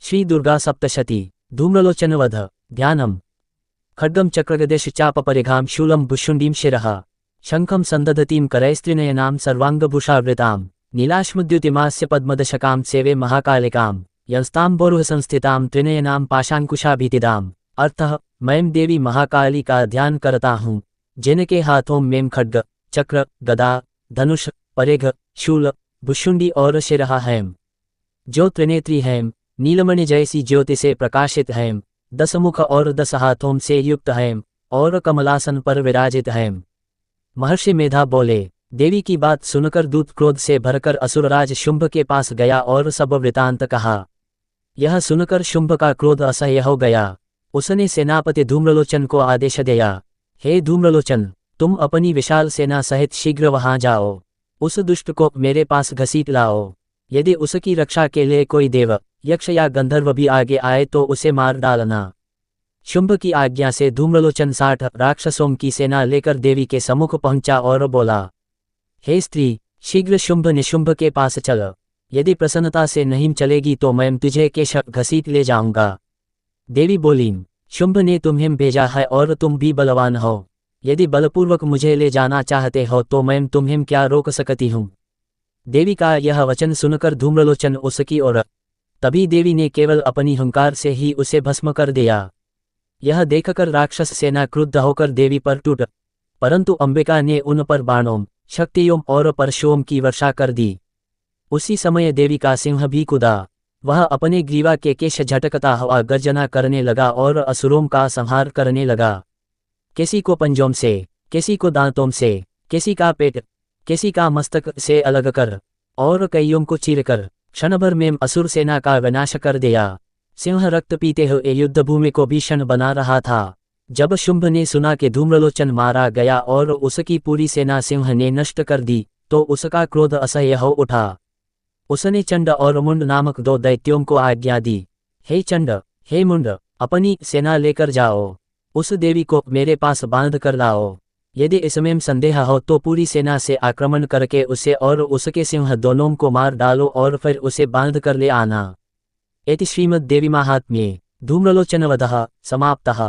श्री दुर्गा सप्तशती धूम्रलोचन वध ध्यानम। खड्गम चक्रगदेश चापपरिघां शूलं भुशुण्डीं शिरः शंखं संदधतीं करैस्त्रिनयनां सर्वांगभूषावृतां नीलाश्मद्युतिमास्य पद्मदशकां सेवे महाकालिकां यंस्तांबोरुह संस्थितां त्रिनयनां पाशांकुशाभितिदाम्। अर्थः मैं देवी महाकाली का ध्यान करता हूँ, जिनके हाथों में खड्ग, चक्र, गदा, धनुष, परिघ, शूल, भुशुंडी और शिरहा है, जो त्रिनेत्री हैं, नीलमणि जैसी ज्योति से प्रकाशित हैं, 10 मुख और 10 हाथों से युक्त हैं और कमलासन पर विराजित हैं। महर्षि मेधा बोले, देवी की बात सुनकर दूत क्रोध से भरकर असुरराज शुंभ के पास गया और सब वृतांत कहा। यह सुनकर शुंभ का क्रोध असह्य हो गया। उसने सेनापति धूम्रलोचन को आदेश दिया, हे धूम्रलोचन, तुम अपनी विशाल सेना सहित शीघ्र वहां जाओ, उस दुष्ट को मेरे पास घसीट लाओ। यदि उसकी रक्षा के लिए कोई देव, यक्ष या गंधर्व भी आगे आए तो उसे मार डालना। शुंभ की आज्ञा से धूम्रलोचन 60 राक्षसों की सेना लेकर देवी के सम्मुख पहुंचा और बोला, हे स्त्री, शीघ्र शुंभ निशुंभ के पास चल। यदि प्रसन्नता से नहीं चलेगी तो मैं तुझे केश घसीट ले जाऊंगा। देवी बोली, शुंभ ने तुम्हें भेजा है और तुम भी बलवान हो। यदि बलपूर्वक मुझे ले जाना चाहते हो तो मैं तुम्हें क्या रोक सकती हूँ। देवी का यह वचन सुनकर धूम्रलोचन उसकी ओर, तभी देवी ने केवल अपनी हुंकार से ही उसे भस्म कर दिया। यह देखकर राक्षस सेना क्रुद्ध होकर देवी पर टूट, परंतु अंबिका ने उन पर बाणों, शक्तियों और परशुओं की वर्षा कर दी। उसी समय देवी का सिंह भी कूदा। वह अपने ग्रीवा के केश झटकता हुआ गर्जना करने लगा और असुरों का संहार करने लगा। किसी को पंजों से, किसी को दांतों से, किसी का पेट, किसी का मस्तक से अलग कर और कईयों को चीरकर क्षणभर में असुर सेना का विनाश कर दिया। सिंह रक्त पीते हुए युद्धभूमि को भीषण बना रहा था। जब शुंभ ने सुना कि धूम्रलोचन मारा गया और उसकी पूरी सेना सिंह ने नष्ट कर दी, तो उसका क्रोध असह्य हो उठा। उसने चंड और मुंड नामक 2 दैत्यों को आज्ञा दी, हे चंड, हे मुंड, अपनी सेना लेकर जाओ, उस देवी को मेरे पास बांध कर लाओ। यदि इसमें संदेह हो तो पूरी सेना से आक्रमण करके उसे और उसके सिंह दोनों को मार डालो और फिर उसे बांध कर ले आना। इति श्रीमद्देवी महात्म्ये धूम्रलोचन वधः समाप्तः।